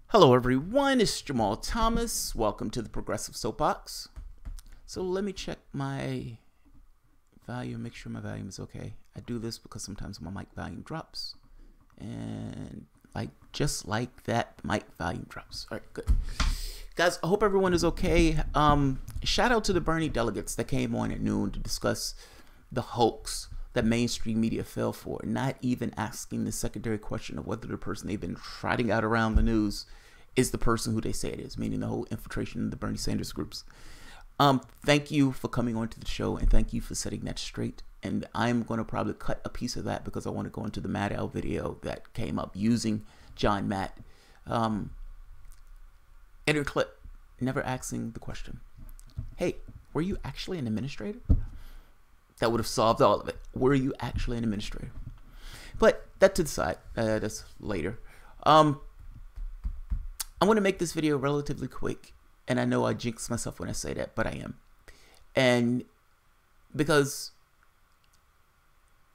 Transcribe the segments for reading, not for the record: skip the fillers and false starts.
Hello everyone, it's Jamal Thomas. Welcome to the Progressive Soapbox. So let me check my volume, make sure my volume is okay. I do this because sometimes my mic volume drops. And just like that, mic volume drops. All right, good. Guys, I hope everyone is okay. Shout out to the Bernie delegates that came on at noon to discuss the hoax that mainstream media fell for, not even asking the secondary question of whether the person they've been trotting out around the news is the person who they say it is, meaning the whole infiltration of the Bernie Sanders groups. Thank you for coming on to the show, and thank you for setting that straight. And I'm going to probably cut a piece of that because I want to go into the Maddow video that came up using John Matt. Enter clip, never asking the question, hey, were you actually an administrator? That would have solved all of it. Were you actually an administrator? But that to the side, that's later. I'm going to make this video relatively quick. And I know I jinx myself when I say that, but I am. And because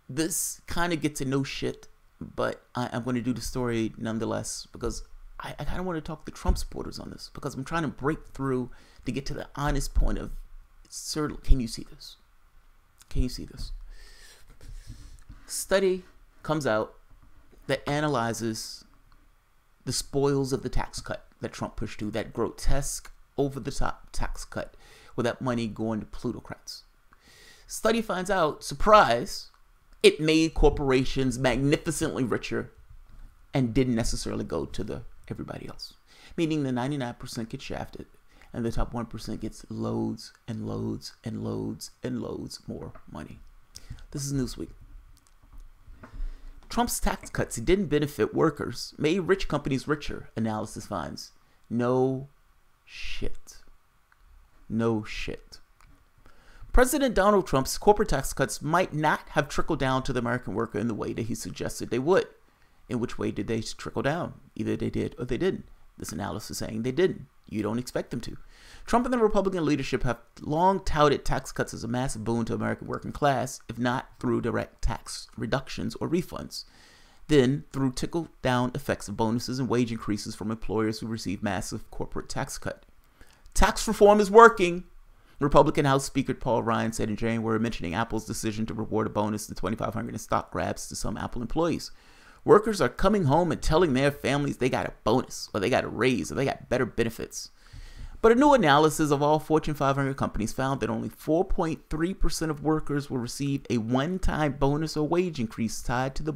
this kind of gets a no shit, but I'm going to do the story nonetheless because I kind of want to talk to Trump supporters on this because I'm trying to break through to get to the honest point of, sir, can you see this? Can you see this? Study comes out that analyzes the spoils of the tax cut that Trump pushed through, that grotesque, over-the-top tax cut with that money going to plutocrats. Study finds out, surprise, it made corporations magnificently richer and didn't necessarily go to everybody else. Meaning the 99% get shafted and the top 1% gets loads and loads and loads and loads more money. This is Newsweek. Trump's tax cuts didn't benefit workers, made rich companies richer, analysis finds. No shit. No shit. President Donald Trump's corporate tax cuts might not have trickled down to the American worker in the way that he suggested they would. In which way did they trickle down? Either they did or they didn't. This analysis is saying they didn't. You don't expect them to. Trump and the Republican leadership have long touted tax cuts as a massive boon to American working class, if not through direct tax reductions or refunds, then through trickle-down effects of bonuses and wage increases from employers who receive massive corporate tax cut. Tax reform is working, Republican House Speaker Paul Ryan said in January, mentioning Apple's decision to reward a bonus to $2,500 in stock grabs to some Apple employees. Workers are coming home and telling their families they got a bonus, or they got a raise, or they got better benefits. But a new analysis of all Fortune 500 companies found that only 4.3% of workers will receive a one-time bonus or wage increase tied to the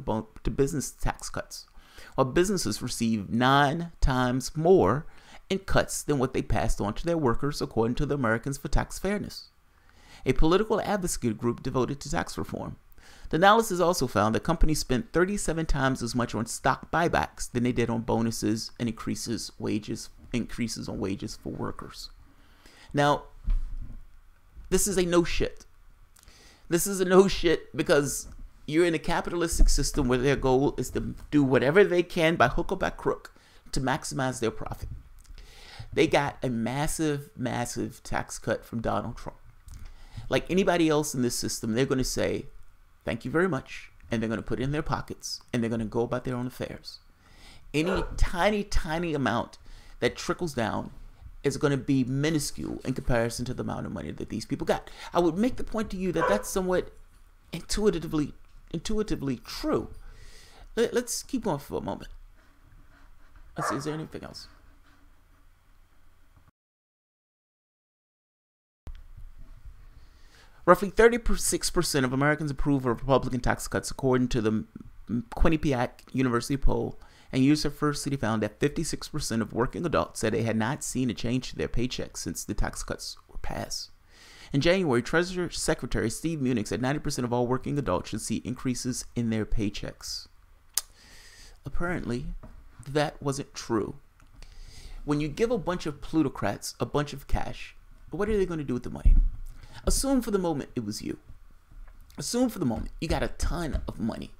business tax cuts, while businesses receive 9 times more in cuts than what they passed on to their workers, according to the Americans for Tax Fairness, a political advocacy group devoted to tax reform. The analysis also found that companies spent 37 times as much on stock buybacks than they did on bonuses and increases on wages for workers. Now, this is a no shit. This is a no shit because you're in a capitalistic system where their goal is to do whatever they can by hook or by crook to maximize their profit. They got a massive, massive tax cut from Donald Trump. Like anybody else in this system, they're going to say, thank you very much, and they're going to put it in their pockets, and they're going to go about their own affairs. Any tiny, tiny amount that trickles down is going to be minuscule in comparison to the amount of money that these people got. I would make the point to you that that's somewhat intuitively true. Let's keep going for a moment. Let's see, is there anything else? Roughly 36% of Americans approve of Republican tax cuts, according to the Quinnipiac University poll, and University found that 56% of working adults said they had not seen a change to their paychecks since the tax cuts were passed. In January, Treasury Secretary Steve Mnuchin said 90% of all working adults should see increases in their paychecks. Apparently, that wasn't true. When you give a bunch of plutocrats a bunch of cash, what are they going to do with the money? Assume for the moment it was you. Assume for the moment you got a ton of money.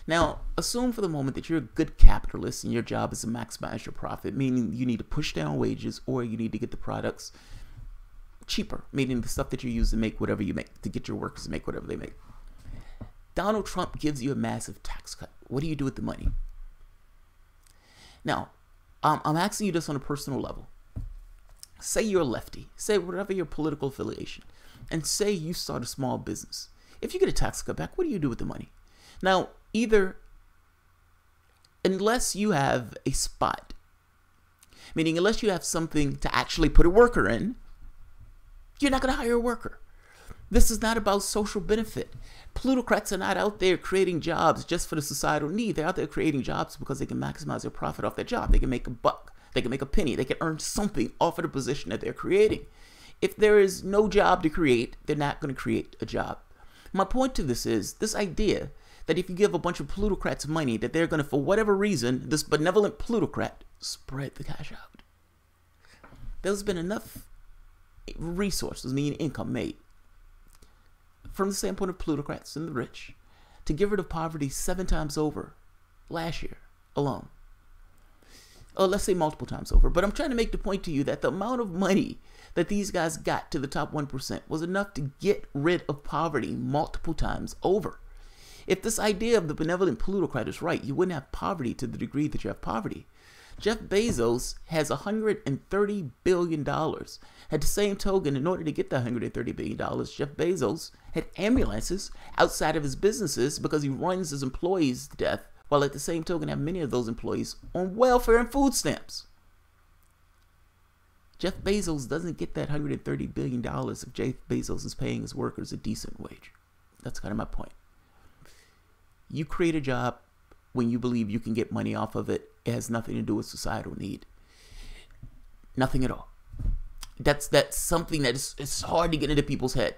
Now, assume for the moment that you're a good capitalist and your job is to maximize your profit, meaning you need to push down wages or you need to get the products cheaper, meaning the stuff that you use to make whatever you make, to get your workers to make whatever they make. Donald Trump gives you a massive tax cut. What do you do with the money? Now, I'm asking you this on a personal level. Say you're a lefty, say whatever your political affiliation, and say you start a small business. If you get a tax cutback, what do you do with the money? Now, either, unless you have a spot, meaning unless you have something to actually put a worker in, you're not going to hire a worker. This is not about social benefit. Plutocrats are not out there creating jobs just for the societal need. They're out there creating jobs because they can maximize their profit off their job. They can make a buck. They can make a penny. They can earn something off of the position that they're creating. If there is no job to create, they're not going to create a job. My point to this is this idea that if you give a bunch of plutocrats money, that they're going to, for whatever reason, this benevolent plutocrat, spread the cash out. There's been enough resources, meaning income, made from the standpoint of plutocrats and the rich to get rid of poverty 7 times over last year alone. Or let's say multiple times over. But I'm trying to make the point to you that the amount of money that these guys got to the top 1% was enough to get rid of poverty multiple times over. If this idea of the benevolent plutocrat is right, you wouldn't have poverty to the degree that you have poverty. Jeff Bezos has $130 billion. At the same token, in order to get the $130 billion, Jeff Bezos had ambulances outside of his businesses because he runs his employees to death, while at the same token have many of those employees on welfare and food stamps. Jeff Bezos doesn't get that $130 billion if Jeff Bezos is paying his workers a decent wage. That's kind of my point. You create a job when you believe you can get money off of it. It has nothing to do with societal need. Nothing at all. That's something that it's hard to get into people's head.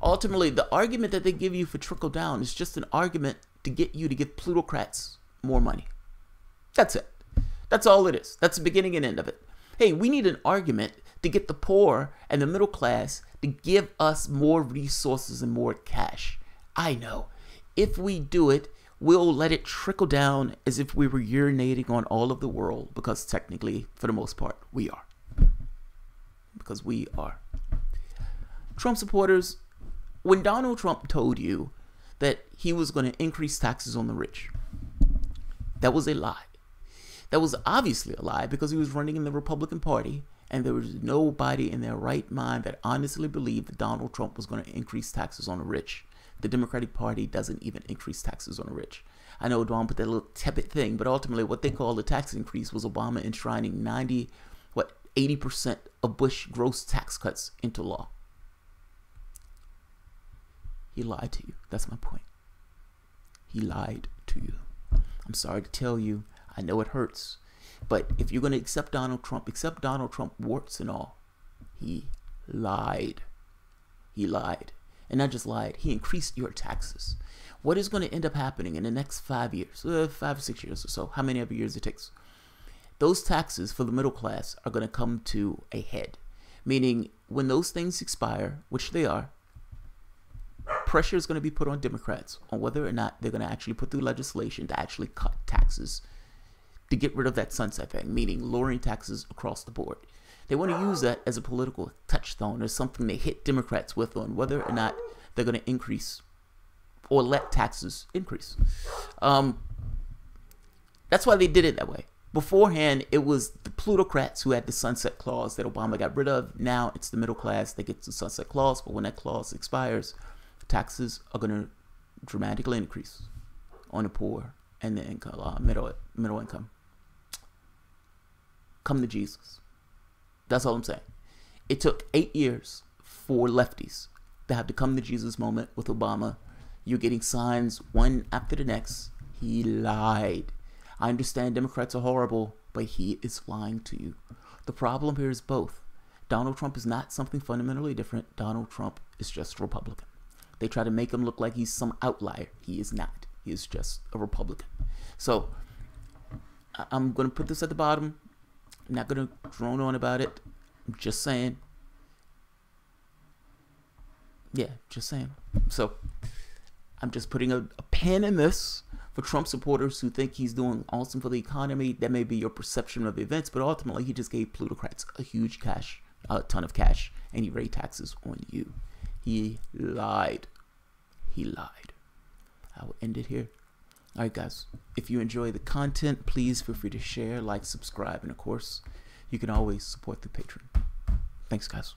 Ultimately, the argument that they give you for trickle down is just an argument to get you to give plutocrats more money. That's it. That's all it is. That's the beginning and end of it. Hey, we need an argument to get the poor and the middle class to give us more resources and more cash. I know. If we do it, we'll let it trickle down as if we were urinating on all of the world, because technically, for the most part, we are. Because we are. Trump supporters, when Donald Trump told you that he was going to increase taxes on the rich, that was a lie. That was obviously a lie because he was running in the Republican Party, and there was nobody in their right mind that honestly believed that Donald Trump was going to increase taxes on the rich. The Democratic Party doesn't even increase taxes on the rich. I know Obama put that little tepid thing, but ultimately what they call the tax increase was Obama enshrining 80% of Bush gross tax cuts into law. He lied to you. That's my point. He lied to you. I'm sorry to tell you. I know it hurts. But if you're going to accept Donald Trump, warts and all. He lied. He lied. And not just lied, he increased your taxes. What is going to end up happening in the next 5 years, 5 or 6 years or so, how many ever years it takes? Those taxes for the middle class are going to come to a head. Meaning, when those things expire, which they are, pressure is going to be put on Democrats on whether or not they're going to actually put through legislation to actually cut taxes to get rid of that sunset thing, meaning lowering taxes across the board. They want to use that as a political touchstone or something they hit Democrats with on whether or not they're going to increase or let taxes increase. That's why they did it that way. Beforehand, it was the plutocrats who had the sunset clause that Obama got rid of. Now it's the middle class that gets the sunset clause. But when that clause expires, taxes are going to dramatically increase on the poor and the income, middle income. Come to Jesus. That's all I'm saying. It took 8 years for lefties to have to come to Jesus moment with Obama. You're getting signs one after the next. He lied. I understand Democrats are horrible, but he is lying to you. The problem here is both. Donald Trump is not something fundamentally different. Donald Trump is just a Republican. They try to make him look like he's some outlier. He is not. He is just a Republican. So I'm going to put this at the bottom. I'm not going to drone on about it. I'm just saying. Yeah, just saying. So I'm just putting a pin in this for Trump supporters who think he's doing awesome for the economy. That may be your perception of events, but ultimately he just gave plutocrats a ton of cash, and he raised taxes on you. He lied. He lied. I will end it here. All right, guys. If you enjoy the content, please feel free to share, like, subscribe, and of course, you can always support the Patreon. Thanks, guys.